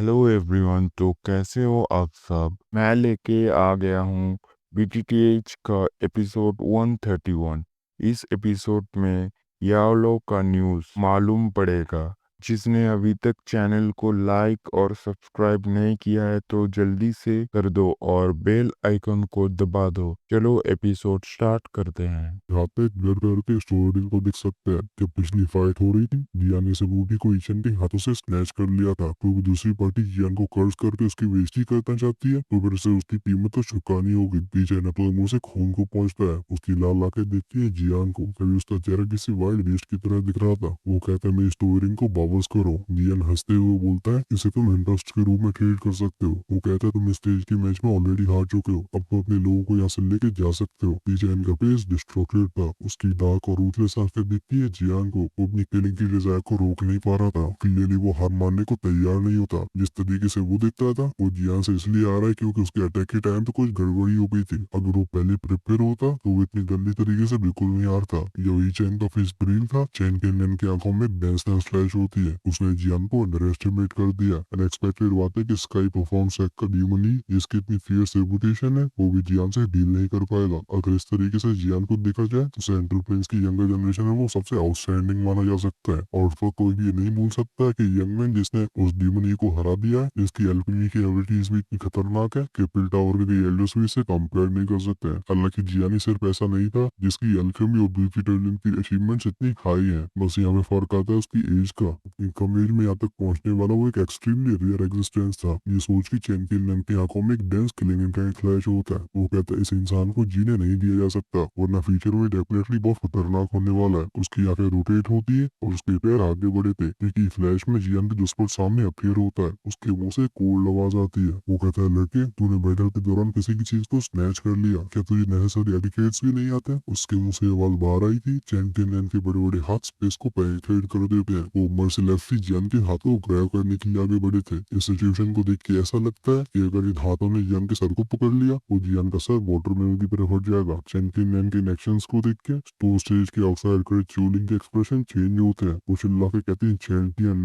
Hello everyone. तो कैसे हो आप सब। मैं लेके आ गया हूँ बीटीटीएच का एपिसोड 131। इस एपिसोड में यालो का न्यूज़ मालूम पड़ेगा। जिसने अभी तक चैनल को लाइक और सब्सक्राइब नहीं किया है तो जल्दी से कर दो और बेल आइकन को दबा दो। चलो एपिसोड स्टार्ट करते हैं। यहाँ पे ब्लर कलर के स्टोरी को देख सकते हैं। जब पिछली फाइट हो रही थी, जियान ने सबूती को ईशन के हाथों से स्नैच कर लिया था, तो दूसरी पार्टी जियान को कर्ज करके उसकी बेइज्जती करना चाहती है। तो फिर से उसकी कीमत तो चुकानी होगी। पीछे नकल मुंह से खून को पहुंचता है। उसकी लाल आंखें देखती है जियान को। कभी उसका चेहरा किसी वाइल्ड बीस्ट की तरह दिख रहा था। वो कहता है मेरी स्टोरी को वापस करो। जियान हंसते हुए बोलता है इसे तुम इंटरेस्ट के रूप में ट्रीट कर सकते हो। वो कहता है तुम स्टेज के मैच में ऑलरेडी हार चुके हो, अब तो अपने लोगों को यहाँ से लेके जा सकते हो। पीछे इनका फेस डिस्ट्रॉक्टेड था। उसकी डार्क और रूथलेस आंखें दिखती है जियान को। वो अपनी किलिंग की डिजायर को रोक नहीं पा रहा था। क्लियरली वो हार मानने को तैयार नहीं होता। जिस तरीके से वो दिखता था वो जियान से इसलिए आ रहा है क्योंकि उसके अटैक के टाइम तो कुछ गड़बड़ी हो गई थी। अगर वो पहले प्रिपेयर होता तो वो इतनी गंदी तरीके से बिल्कुल नहीं हारता। यही चैन का फेस ब्रील था। चैन के नैन की आंखों में बेंसनेस फ्लैश होती है। उसने जियान को अंडर एस्टिमेट कर दिया। अनएक्सपेक्टेड बात है कि स्काई परफॉर्म सेक का डीमनी जिसकी इतनी फियर्स रेपुटेशन है वो भी जियान से डील नहीं कर पाएगा। अगर इस तरीके से जियान को देखा जाए तो सेंट्रल प्रिंस की यंगर जनरेशन में वो सबसे आउटस्टैंडिंग माना जा सकता है। और उसको कोई भी ये नहीं भूल सकता कि यंग मैन जिसने उस डीमनी को हरा दिया है, जिसकी एल्केमी की एबिलिटीज भी इतनी खतरनाक है कि पिल टावर के एल्डर्स भी इसे कंपेयर नहीं कर सकते हैं। हालांकि जियान ही सिर्फ ऐसा नहीं था जिसकी एल्केमी और ब्यूटी टैलेंट की अचीवमेंट्स इतनी हाई है। बस यहाँ पे फर्क आता है उसकी एज का। कम एज में यहाँ तक पहुंचने वाला वो एक एक्सट्रीमली रेयर एग्जिस्टेंस था। ये सोच की चैन की नंग की आंखों में एक डेंस किलिंग का फ्लैश होता है। वो कहता है इस इंसान को जीने नहीं दिया जा सकता वरना फ्यूचर में डेफिनेटली बहुत खतरनाक होने वाला है। उसकी आंखें रोटेट होती है और उसके पैर आगे बढ़े थे क्योंकि फ्लैश में जियान के दुश्मन सामने अपीयर होता है। उसके मुंह से कोल्ड आवाज आती है। वो कहता है लड़के तूने बैटल के दौरान किसी की चीज को स्नैच कर लिया, क्या तुझे नेसेसरी एटिकेट्स भी नहीं आते। उसके मुंह से आवाज बाहर आई थी। चैन के नैन के बड़े बड़े हाथ स्पेस को पेनिट्रेट कर देते हैं। वो मर्सिलेसली जियान के हाथों को ग्रैब करने के लिए आगे बढ़े थे। इस सिचुएशन को देख के ऐसा लगता है कि अगर इन हाथों ने जियान के सर को पकड़ लिया तो जियान का सर वाटर में की तरफ हट जाएगा। चैन के नैन के एक्शंस को देख के तो स्टेज के आउटसाइड खड़े चूलिंग के एक्सप्रेशन चेंज होते हैं। वो चिल्ला के कहती है चैंटियन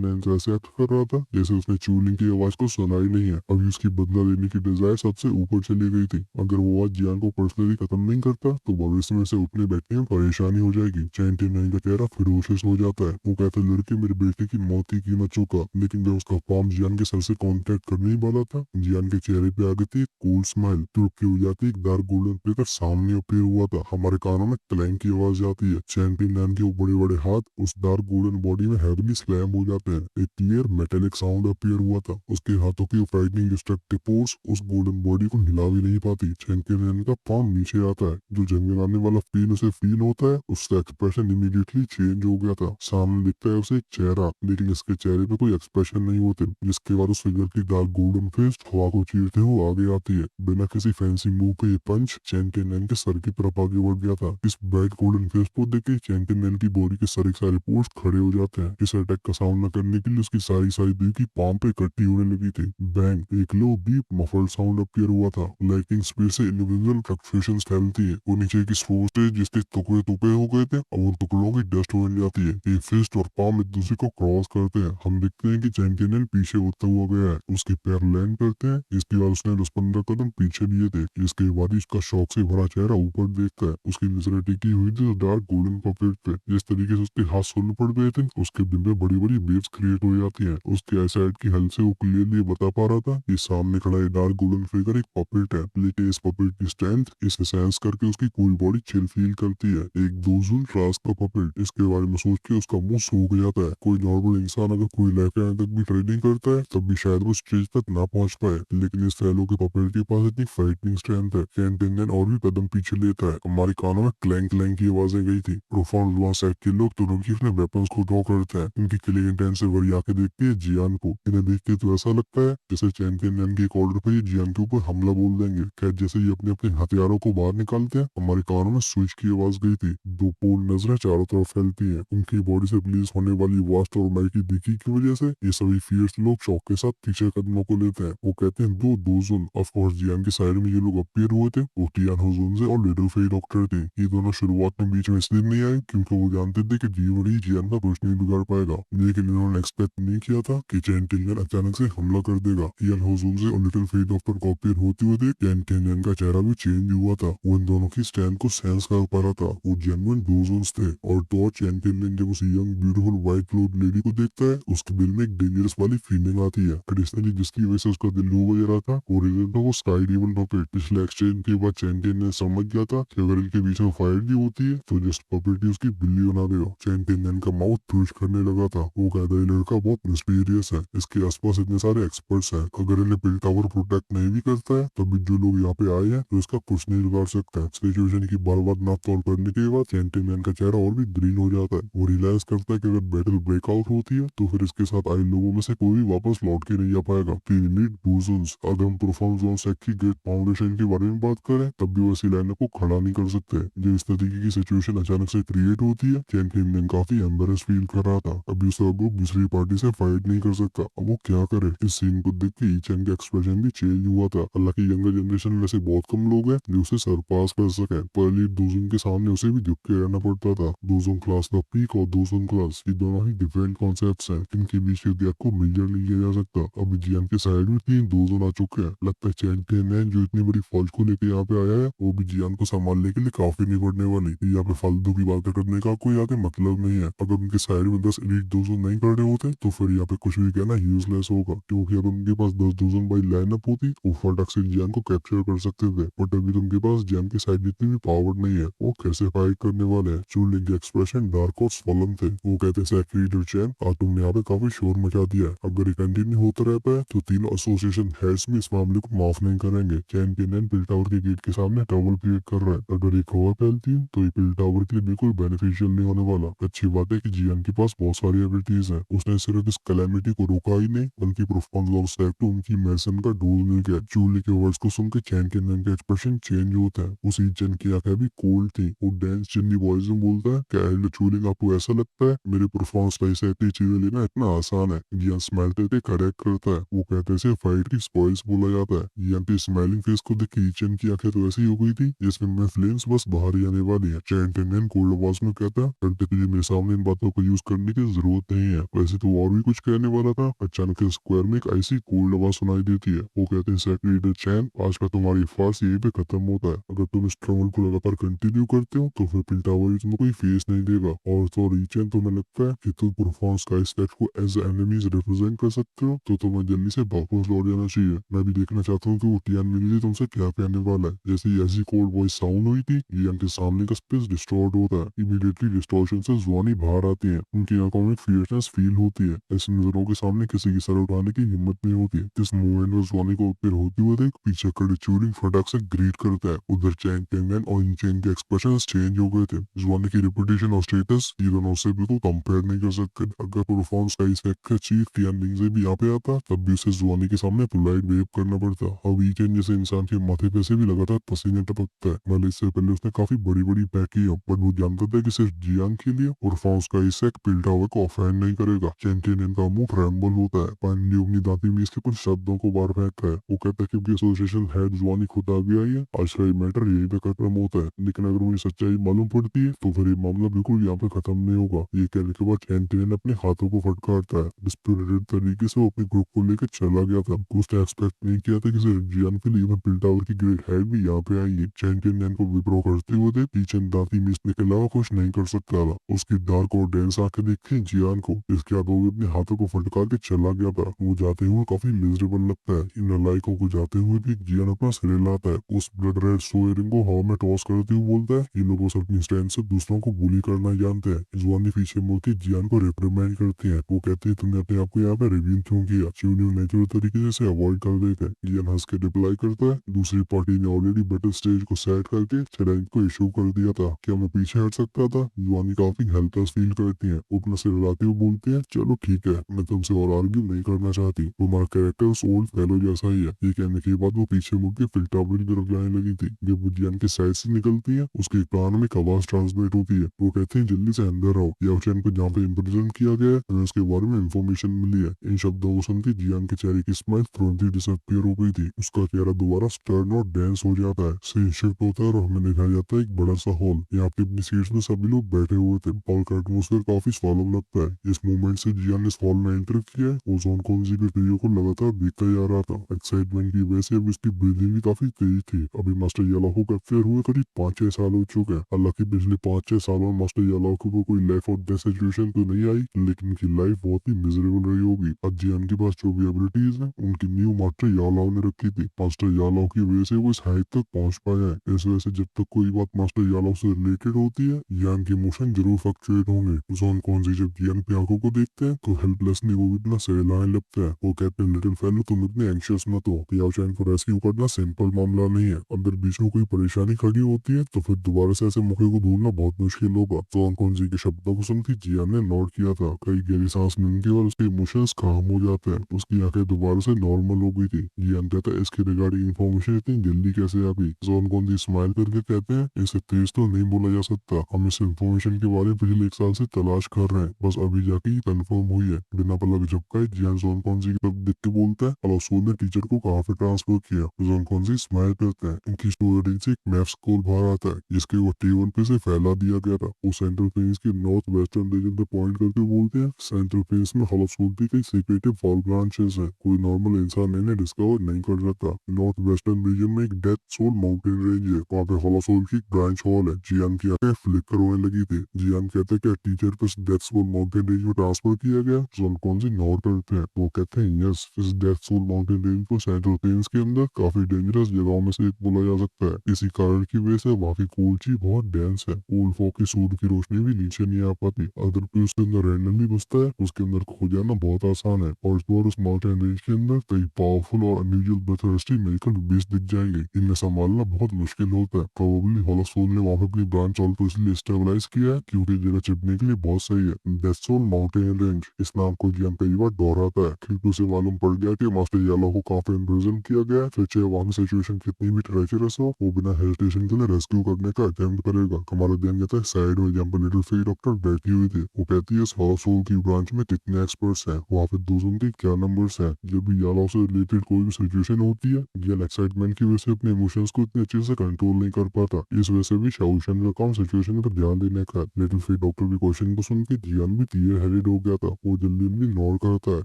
नैन ऐसे एक्ट कर रहा था जैसे उसने चूलिंग की आवाज को सुना ही नहीं है। अभी उसकी बदला लेने की डिजायर सबसे ऊपर चली गई थी। अगर वो आज जियान को पर्सनली खत्म नहीं करता तो भविष्य में से उठने बैठने में परेशानी हो जाएगी। चैंटियन नैन का चेहरा फिरोशियस हो जाता है। वो कहता है लड़के मेरे बेटे की मौत की कीमत चुका। लेकिन जब उसका पाम जियान के सर से कांटेक्ट करने ही वाला था, जियान के चेहरे पे आ गई थी एक कूल स्माइल। तुड़की हो जाती एक डार्क गोल्डन फ्लेकर सामने अपीयर हुआ था। हमारे कानों में क्लैंग की आवाज आती है। चैंपियन नैन के वो बड़े बड़े हाथ उस डार्क गोल्डन बॉडी में हैवीली स्लैम हो जाते हैं। एक क्लियर मेटेलिक साउंड अपीयर हुआ था। उसके हाथों की फ्राइटनिंग डिस्ट्रक्टिव फोर्स उस गोल्डन बॉडी को हिला भी नहीं पाती। चैंपियन नैन का पाम नीचे आता है। जो जंग में आने वाला फील उसे फील होता है, उसका एक्सप्रेशन इमीडिएटली चेंज हो गया था। सामने दिखता है उसे एक चेहरा, लेकिन इसके चेहरे पे कोई एक्सप्रेशन नहीं होते। जिसके बाद उस फिगर की डार्क गोल्डन फेस हवा को चीरते हुए आगे आती है। बिना किसी फैंसी मूव के ये पंच चैंपियन नैन के सर की तरफ आगे बढ़ गया था। इस ब्राइट गोल्डन फेस को देख के चैंपियन नैन की बॉडी के सारे पोर्स खड़े हो जाते हैं। इस अटैक का सामना करने के लिए उसकी सारी दिल की पाम पे इकट्ठी होने लगी थी। बैंग एक लो डीप मफल्ड साउंड अपीयर हुआ था। लाइटिंग स्पीड से इंडिविजुअल फ्लक्चुएशंस फैलती है। वो नीचे की स्पोर्स जिसके टुकड़े टुकड़े हो गए थे अब उन टुकड़ों की डस्ट बन जाती है। ये फिस्ट और पाम एक दूसरे को क्रॉस करते हैं। हम देखते हैं कि चैंपियन नैन पीछे उठता हुआ गया है। उसके पैर लैंड करते हैं। इसके बाद उसने 10-15 कदम पीछे लिए थे। इसके बाद इसका शौक से भरा चेहरा ऊपर देखता है। उसकी नजरें टिकी हुई थी डार्क गोल्डन पपेट पे। जिस तरीके से उसके हाथ सुन्न पड़ गए थे उसके बिंब में बड़ी बड़ी वेव्स क्रिएट हो जाती हैं। उसके आईसाइट की हल से वो क्लियरली बता पा रहा था कि सामने खड़ा ये डार्क गोल्डन फिगर एक पपेट है। लेकिन इस पपेट की स्ट्रेंथ इसे सेंस करके उसकी पूरी बॉडी चिल फील करती है। एक दोजुल रास का पपेट। इसके बारे में सोच के उसका मुंह सूख जाता है। कोई नॉर्मल इंसान अगर पूरी लाइफ टाइम तक भी ट्रेनिंग करता है तब भी शायद वो स्टेज तक ना पहुंच पाए, लेकिन इस फैलो के पपेट के पास इतनी फाइटिंग स्ट्रेंथ है। चैंपियन और भी कदम पीछे लेता है। हमारे कानों में क्लैंग क्लैंग की आवाजें गई थी। प्रोफाउंड लुआ सेट के लोग तुरंत ही अपने वेपन्स को ड्रॉ करते हैं। इनकी किलिंग इंटेंस से बड़ी आंखें देखती है जियान को। इन्हें देख के तो ऐसा लगता है जैसे चैंपियन के एक ऑर्डर पर ये जियान के ऊपर हमला बोल देंगे। खैर जैसे ये अपने अपने हथियारों को बाहर निकालते हैं हमारे कानों में स्विच की आवाज गई थी। दो पोल नजरें चारों तरफ फैलती है। उनकी बॉडी से रिलीज होने वाली वास्ट और माइकी दिकी की वजह से ये सभी फियर्स लोग शौक के साथ पीछे कदमों को लेते हैं। वो कहते हैं दो दोजन ऑफ कोर्स जियान के साइड में ये लोग अपीयर हुए थे, वो टियान होजुनजे और लिटिल फेई डॉक्टर थे। ये दोनों शुरुआत में बीच में इसलिए नहीं आए क्योंकि वो जानते थे कि जीवन ही जियान का कुछ नहीं बिगाड़ पाएगा, लेकिन इन्होंने एक्सपेक्ट नहीं किया था कि चैन टिंगन अचानक से हमला कर देगा। टियान होजुनजे और लिटिल फेई डॉक्टर को अपीयर होते हुए देख चैन टिंगन का चेहरा भी चेंज हुआ था। वो इन दोनों की स्टैंड को सेंस कर पा रहा था। वो जेन्युइन दोजन्स थे। और तो चैन टिंगन जब उस young beautiful white cloth lady को देखता है उसके दिल में एक डेंजरस वाली फीलिंग आती है। एडिशनली जिसकी वजह से उसका दिल लू बज रहा था वो रीजन था वो स्काई डेमन पपेट। पिछले एक्सचेंज के बाद चैन टिंगन समझ गया था कि अगर इनके बीच में फाइट भी होती है तो जस्ट पपेट ही उसकी बिल्ली बना देगा। चैन टिंगन का माउथ ट्विच करने लगा था। वो कहता है ये लड़का बहुत मिस्टीरियस है, इसके आसपास इतने सारे एक्सपर्ट्स हैं, अगर इन्हें पिल टावर प्रोटेक्ट नहीं भी करता है तब भी जो लोग यहाँ पे आए हैं तो इसका कुछ नहीं बिगाड़ सकता है। सिचुएशन की बार बार नाप तोल करने के बाद चैन टिंगन का चेहरा और भी ग्रीन हो जाता है। वो रियलाइज करता है कि अगर बैटल ब्रेकआउट होती है तो फिर इसके साथ आए लोगों में से कोई भी वापस लौट के नहीं आ पाएगा। नीड डूजन्स। अगर हम प्रोफॉर्म जोन सेक की ग्रेट फाउंडेशन के बारे में बात करें तब भी वैसी लाइनअप को खड़ा नहीं कर सकते। जब इस तरीके की सिचुएशन अचानक से क्रिएट होती है चैन टिंगन काफी एम्बेरस फील कर रहा था। अभी उसका ग्रुप दूसरी पार्टी से फाइट नहीं कर सकता, अब वो क्या करे। इस सीन को देख के ईचैन का एक्सप्रेशन भी चेंज हुआ था। हालांकि यंगर जनरेशन में से बहुत कम लोग हैं जो उसे सरपास कर सके, पर डूजन के सामने उसे भी झुक के रहना पड़ता था। डूजन क्लास का पीक और डूजन क्लास ये दोनों ही डिफरेंट कॉन्सेप्ट्स हैं, इनके बीच के गैप को मेजर नहीं किया जा सकता। अब जियान के साइड में 3 डूजन आ चुके हैं। लगता है चैन टिंगन जो इतनी बड़ी फौज को लेकर यहाँ पे आया है वो भी जियान को संभालने के लिए काफी नहीं पड़ने वाली। यहाँ पे फालतू की बातें करने का कोई आगे मतलब नहीं है। अगर उनके साइड में 10 एलीट डूजन नहीं खड़े होते तो फिर यहाँ पे कुछ भी कहना यूजलेस होगा, क्योंकि अगर उनके पास 10 डूजन बाई लाइनअप होती वो फटाक से जियान को कैप्चर कर सकते थे। बट अभी तो उनके पास जियान के साइड जितनी भी पावर नहीं है, वो कैसे फाइट करने वाले हैं। चूलिंग के एक्सप्रेशन डार्क और स्वलन थे। वो कहते सेक्रेटरी चैन आज तुमने यहाँ पे काफी शोर मचा दिया है, अगर ये कंटिन्यू होता रहता है तो तीनों एसोसिएशन हेड्स भी इस मामले को माफ नहीं करेंगे। चैन टिंगन पिल टावर के गेट के सामने ट्रबल क्रिएट कर रहा है, अगर ये खबर फैलती है तो ये पिल टावर के लिए बिल्कुल बेनिफिशियल नहीं होने वाला। अच्छी बात है कि जियान के पास बहुत सारी एबिलिटीज है, उसने सिर्फ इस कैलेमिटी को रोका ही नहीं बल्कि प्रोफॉर्म और सेक टू उनकी मेडिसिन का डोज मिल गया। चूली के वर्ड्स को सुनकर चैन टिंगन का एक्सप्रेशन चेंज होता है। उसी चैन की आंखें भी कोल्ड थी। वो डेंस चिन्नी वॉइस में बोलता है क्या हेलो चूलिंग आपको ऐसा लगता है मेरे परफॉर्मेंस का ऐसी चीजें लेना इतना आसान है। जियान स्माइल करके करेक्ट करता है। वो कहते हैं फाइट की स्पॉइल्स बोला जाता है। जियान की स्माइलिंग फेस को देख के ईचन की आंखें तो ऐसी हो गई थी जिसमें मैं फ्लेम्स बस बाहर ही आने वाली है। चैन टिंगन कोल्ड आवाज में कहता है तुझे मेरे सामने इन बातों को यूज करने की जरूरत नहीं है। वैसे तो और भी कुछ कहने वाला था, अचानक स्क्वायर में एक ऐसी कोल्ड आवाज सुनाई देती है। वो कहते हैं सेक्रेटरी चैन आज का तुम्हारी फास्ट यहीं पे खत्म होता है, अगर तुम इस ट्रबल को लगातार कंटिन्यू करते हो तो फिर पिल टावर तुम्हें कोई फेस नहीं देगा। और तो रीचन तुम्हें लगता है कि तुम परफॉर्मेंस का इस को एज एनिमीज रिप्रेजेंट कर सकते हो तो तुम्हें जल्दी से वापस लौट जाना चाहिए। मैं भी देखना चाहता हूँ कि वो टियान मिली तुमसे क्या कहने वाला है। जैसे ही ऐसी कोल्ड वॉइस साउंड हुई थी जियान के सामने का स्पेस डिस्टॉर्ट होता है। इमीडिएटली डिस्टॉर्शन से जुआनी बाहर आती है। उनकी आंखों में फियरनेस फील होती है। ऐसे नजरों के सामने किसी की सर उठाने की हिम्मत नहीं होती। इस मूवमेंट में जुआनी को अपीयर होते हुए देख पीछे खड़े चूलिंग फटाक से ग्रीट करता है। उधर चैन टिंगन और इनचैन के एक्सप्रेशन चेंज हो गए थे। जुआनी की रेपुटेशन और स्टेटस ये दोनों से बिल्कुल कंपेयर नहीं कर सकते। अगर परफॉर्मेंस का इस का चीफ टियान लिंगजे भी यहाँ पे आता तब भी उसे जुआनी के सामने पोलाइट वेव करना पड़ता। अब ईचेन जैसे इंसान के माथे पे से भी लगातार पसीने टपकता है। भले इससे पहले उसने काफी बड़ी बड़ी पैक की है, बट वो जानता था कि सिर्फ जियान के लिए और फाउंस का इसेक पिल टावर को ऑफेंड नहीं करेगा। चैंटियन का मुंह ट्रेम्बल होता है। फाइनली अपनी दांती में इसके कुछ शब्दों को बाहर फेंकता है। वो कहता है कि उनकी एसोसिएशन हेड जुआनी खुद आ भी आई है, आज का ये मैटर यही पे खत्म होता है, लेकिन अगर मुझे सच्चाई मालूम पड़ती है तो फिर ये मामला बिल्कुल यहाँ पे खत्म नहीं होगा। ये कहने के बाद चैंटियन अपने हाथों को फटकारता है। डिस्पिरिटेड तरीके से वो अपने ग्रुप को लेकर चला गया था। उसने एक्सपेक्ट नहीं किया था कि सिर्फ जियान के लिए पिल टावर की ग्रेट हेड भी यहाँ पे आएंगे। चैंटियन को विप्रो करते हुए थे किचन दांती मिसने के अलावा कुछ नहीं कर सकता था। उसकी डार्क और डेंस आंखें देखी जियान को, इसके बाद वो भी अपने हाथों को फटकार के चला गया था। वो जाते हुए काफी मिजरेबल लगता है। इन नलायकों को जाते हुए भी जियान अपना सिर हिलाता है। उस ब्लड रेड सोयरिंग को हवा में टॉस करते हुए बोलता है ये लोग अपनी स्ट्रेंथ से दूसरों को बुली करना जानते हैं। जुआनी पीछे मुड़ के जियान को रिप्रीमेंड करते हैं। वो कहते हैं तुमने अपने आप को यहाँ पे रिव्यू क्यों किया, चीनियों नेचुरल तरीके से अवॉइड कर देते हैं। जियान हंस के रिप्लाई करता है दूसरी पार्टी ने ऑलरेडी बैटल स्टेज को सेट करके चैलेंज को इशू कर दिया था, क्या मैं पीछे हट सकता था। जुआनी काफी हेल्पलेस फील करती है। वो अपना सिर हिलाते हुए बोलते हैं चलो ठीक है, मैं तुमसे और आर्ग्यू नहीं करना चाहती, तुम्हारा कैरेक्टर उस ओल्ड फेलो जैसा ही है। ये कहने के बाद वो पीछे मुड़ के फिल टावर की तरफ जाने लगी थी। जब वो जियान के साइड से निकलती है उसके कान में एक आवाज ट्रांसमिट होती है। वो कहते हैं जल्दी से अंदर आओ या चैन को को जहाँ पे इम्प्रिजन किया गया है, हमें उसके बारे में इंफॉर्मेशन मिली है। इन शब्दों को सुनते जियान के चेहरे की स्माइल तुरंत ही डिसअपियर हो गई थी। उसका चेहरा दोबारा स्टर्न और डेंस हो जाता है। सीन शिफ्ट होता है और हमें दिखाया जाता है एक बड़ा सा हॉल। यहाँ पे अपनी सीट्स में सभी लोग बैठे हुए थे। हॉल का एटमोस्फेयर काफी सोलम लगता है। इस मोमेंट से जियान ने इस हॉल में एंटर किया है। वो जॉन कॉन्जी के क्रियो को लगातार देखता जा रहा था। एक्साइटमेंट की वजह से अब इसकी ब्रीदिंग भी काफी तेज थी। अभी मास्टर येलो को कैप्चर हुए करीब 5-6 साल हो चुके हैं। हालांकि पिछले 5-6 सालों में मास्टर येलो को कोई लाइफ और डेथ सिचुएशन तो नहीं आई, लेकिन उनकी लाइफ बहुत ही मिजरेबल रही होगी। अब जियान के पास जो भी एबिलिटीज है उनकी न्यू मास्टर यालाओ ने रखी थी। मास्टर यालाओ की वजह से वो इस हाइट तक पहुंच पाया है। इस वजह से जब तक कोई बात मास्टर यालाओ से रिलेटेड होती है, जियान के इमोशन जरूर फ्लक्चुएट होंगे। जॉन कॉन्जी जब जियान की आंखों को देखते हैं तो हेल्पलेसली वो भी इतना सहलाने लगता है। वो कहते हैं, लिटिल फेलो तुम इतने एंशियस मत हो। याओ चैन को रेस्क्यू करना सिंपल मामला नहीं है। अगर बीच में कोई परेशानी खड़ी होती है तो फिर दोबारा से ऐसे मौके को ढूंढना बहुत मुश्किल होगा। जॉन कॉन्जी के शब्दों को सुनती जियान ने नोट किया था। कई गहरी सांस लेने के बाद उसके इमोशंस काम हो जाते हैं। उसकी आंखें दोबारा से नॉर्मल हो गई थी। जियान कहता है, इसके रिगार्डिंग इन्फॉर्मेशन इतनी जल्दी कैसे आ गई? जॉन कॉन्जी स्माइल करके कहते हैं, इसे तेज तो नहीं बोला जा सकता। हम इस इन्फॉर्मेशन के बारे में पिछले 1 साल से तलाश कर रहे हैं। बस अभी जाके ये कंफर्म हुई है। बिना पलक झपकाए जियान जॉन कॉन्जी की तरफ देख के बोलता है, अलासोल ने टीचर को कहाँ पे ट्रांसफर किया? जॉन कॉन्जी स्माइल करते हैं। इनकी स्टोरी से एक मैप स्कूल बाहर आता है जिसके वो T1 पे से फैला दिया गया था। वो सेंट्रल प्लेन्स के नॉर्थ वेस्टर्न रीजन पे पॉइंट करके बोलते हैं, सेंट्रल प्लेन्स में हॉलोसोल की कई सीक्रेटिव फॉल ब्रांचेस हैं। कोई नॉर्मल इंसान इन्हें डिस्कवर नहीं कर सकता। नॉर्थ वेस्टर्न रीजन में एक डेथ सोल माउंटेन रेंज है। वहाँ पे हॉलोसोल की एक ब्रांच हॉल है। जियान की आंखें फ्लिकर होने लगी थी। जियान कहते हैं, क्या टीचर को इस डेथ सोल माउंटेन रेंज में ट्रांसफर किया गया? जॉन कॉन्जी नोट करते हैं। वो कहते हैं, यस, इस डेथ सोल माउंटेन रेंज को सेंट्रल प्लेन्स के अंदर काफी डेंजरस जगहों में से एक बोला जा सकता है। इसी कारण की वजह से वहाँ की कोल्ची बहुत डेंस है। कोल फॉग की सूर्य की रोशनी भी नीचे नहीं आ पाती। अगर कोई उसके अंदर रैंडमली बसता है उसके अंदर खो जाना बहुत आसान है। और इस बार उस माउंटेन रेंज के अंदर कई पावरफुल और अनयूजुअल ब्लडथिर्स्टी मिलिटेंट बीस्ट दिख जाएंगे। इन्हें संभालना बहुत मुश्किल होता है। प्रोबेबली हॉलोसोल ने वहाँ पे अपनी ब्रांच ऑल तो इसलिए स्टेबलाइज किया है क्योंकि जगह चिपने के लिए बहुत सही है। डेथ सोल माउंटेन रेंज, इस नाम को जियान कई बार दोहराता है क्योंकि उसे मालूम पड़ गया कि मास्टर येलो को कहाँ पे इम्प्रिजन किया गया है। फिर चाहे वहाँ की सिचुएशन कितनी भी ट्रेचरस हो, वो बिना हेजिटेशन के लिए रेस्क्यू करने का अटेम्प्ट करेगा। हमारा ध्यान कहता है साइड में जहाँ पर लिटिल फेरी डॉक्टर बैठी हुई थी। वो कहती है, इस हॉलोसोल की ब्रांच में कितने एक्सपर्ट्स हैं, वहाँ पे दूसरों के क्या नंबर्स हैं। जब भी येलो से रिलेटेड कोई भी सिचुएशन होती है, जियान एक्साइटमेंट की वजह से अपने इमोशंस को इतने अच्छे से कंट्रोल नहीं कर पाता। इस वजह से भी शाओशन का काम सिचुएशन पर ध्यान देने का। लिटिल फेरी डॉक्टर के क्वेश्चन को सुन के जियान भी क्लियर हेडेड हो गया था। वो जल्दी जल्दी इग्नोर करता है।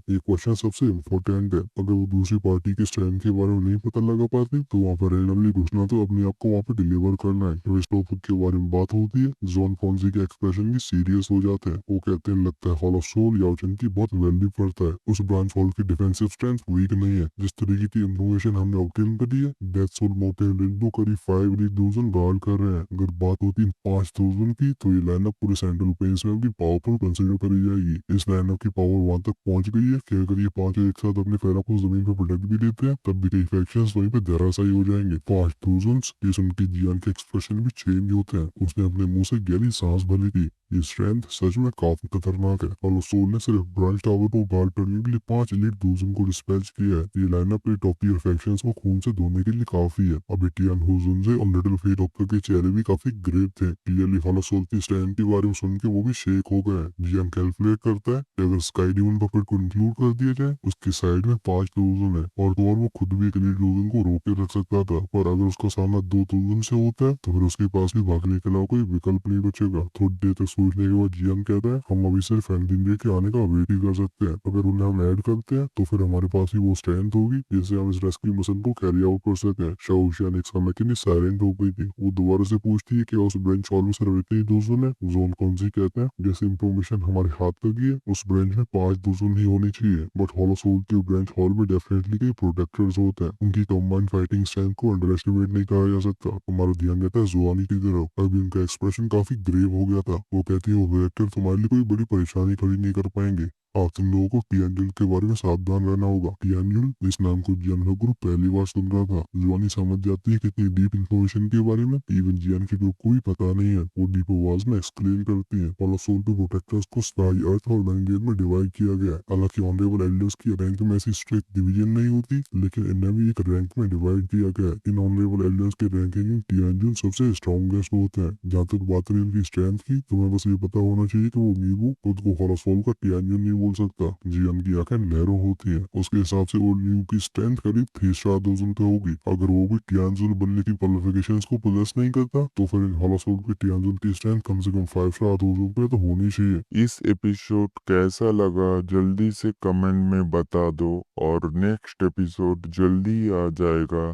ये क्वेश्चन सबसे इम्पोर्टेंट है। अगर वो दूसरी पार्टी के स्ट्रेंथ के बारे में नहीं पता लगा पाते तो वहाँ पर रैंडमली घुसना तो अपने आप को वहाँ पे डिलीवर करना है। जब इस टॉपिक के बारे में बात होती है, जॉन कॉन्जी के एक्सप्रेशन भी सीरियस हो जाते हैं। वो कहते हैं, लगता है हॉलोसोल याओचन की बहुत वैल्यू करता है। उस ब्रांच हॉल की डिफेंसिव स्ट्रेंथ वीक नहीं है। जिस तरीके की इन्फॉर्मेशन हमने ऑब्टेन करी है, डेथ सोल माउंटेन रेंज को करीब 5,000 गार्ड कर रहे हैं। अगर बात होती है 5,000 की तो ये लाइनअप पूरे सेंट्रल प्लेन्स में भी पावरफुल कंसिडर करी जाएगी। इस लाइनअप की पावर वहां तक पहुंच गई है कि अगर ये 5 एक साथ अपने फैला को जमीन पर प्रोटेक्ट भी देते हैं तब भी कई फैक्शंस वहीं पे धराशायी हो जाएंगे। 5,000 ये सुन के जियान के एक्सप्रेशन भी चेंज होते हैं। उसने अपने मुंह से गहरी सांस भरी थी। ये स्ट्रेंथ सच में काफी खतरनाक है। और सोल ने सिर्फ ब्रांच टावर को गार्ड करने के लिए 5 एलीट दूसरों को डिस्पैच किया है। ये लाइनअप टॉप टीयर फैक्शंस को खून से धोने के लिए काफी है। अभी टियान हुजुनजे और लिटिल फेरी डॉक्टर के चेहरे भी काफी ग्रेव थे। क्लियरली हॉलोसोल की स्ट्रेंथ के बारे में सुन के वो भी शेक हो गए। जियान कैलकुलेट करता है कि अगर स्काई डिमन बफेट को इंक्लूड कर दिया जाए, उसकी साइड में 5,000 है और तो और वो खुद भी एक एलीट लोगों को रोक के रख सकता था। पर अगर उसका सामना 2,000 से होता है तो फिर उसके पास भी भागने के अलावा कोई विकल्प नहीं बचेगा। थोड़ी देर तक सोचने के बाद जियान कहता है, हम अभी सिर्फ एंडिंग के आने का वेट ही कर सकते हैं। अगर उन्हें हम ऐड करते हैं तो फिर हमारे पास ही वो स्ट्रेंथ होगी जिससे हम इस रेस्क्यू मिशन को कैरी आउट कर सकें। शाओशियान एक समय के लिए साइलेंट हो गई थी। वो दोबारा से पूछती है कि उस ब्रांच हॉल में सिर्फ इतने ही 200 है। जॉन कॉन्जी कहते हैं, जैसे इंफॉर्मेशन हमारे हाथ लगी है, उस ब्रांच में 5,000 ही होनी चाहिए। बट हॉलोसोल के ब्रांच हॉल में डेफिनेटली कई प्रोटेक्टर्स होते हैं। उनकी कंबाइंड फाइटिंग स्ट्रेंथ को अंडर एस्टिमेट नहीं करा जा सकता। हमारा ध्यान जाता है जुआनी की तरफ। अभी उनका एक्सप्रेशन काफी ग्रेव हो गया था। वो कहती है, वो वेक्टर तुम्हारे लिए कोई बड़ी परेशानी खड़ी नहीं कर पाएंगे। आप तुम लोगों को टियानजुल के बारे में सावधान रहना होगा। टियानजुल इस नाम को जियान ग्रुप पहली बार सुन रहा था। जुआनी समझ जाती है कितनी डीप इंफॉर्मेशन के बारे में इवन जियान के ग्रुप को भी पता नहीं है। वो डीप आवाज में एक्सप्लेन करती है। हॉलो सोल पे प्रोटेक्टर्स को स्काई अर्थ और लैंग्वेज में डिवाइड किया गया है। हालांकि ऑनरेबल एल्डर्स की रैंक में ऐसी स्ट्रिक्ट डिवीजन नहीं होती, लेकिन इन्हें भी एक रैंक में डिवाइड किया गया है। इन ऑनरेबल एल्डर्स के रैंकिंग में टियानजुल सबसे स्ट्रॉन्गेस्ट होते हैं। जहाँ तक बात रही उनकी स्ट्रेंथ की, तुम्हें बस ये पता होना चाहिए कि वो मीबू खुद को हॉलो सोल का टियानजुल नहीं बोल सकता। जियान की आंखें लहरों होती है। उसके हिसाब से ओल्ड न्यू की स्ट्रेंथ करीब 3 स्टार डोजन पे होगी। अगर वो भी टियानजुल बनने की क्वालिफिकेशंस को पोजेस नहीं करता, तो फिर इन हॉलोसोल के टियानजुल की स्ट्रेंथ कम से कम 5 स्टार डोजन पे तो होनी चाहिए। इस एपिसोड कैसा लगा जल्दी से कमेंट में बता दो और नेक्स्ट एपिसोड जल्दी आ जाएगा।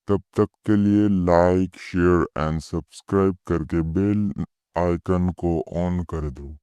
तब तक के लिए लाइक शेयर एंड सब्सक्राइब करके बेल आइकन को ऑन कर दो।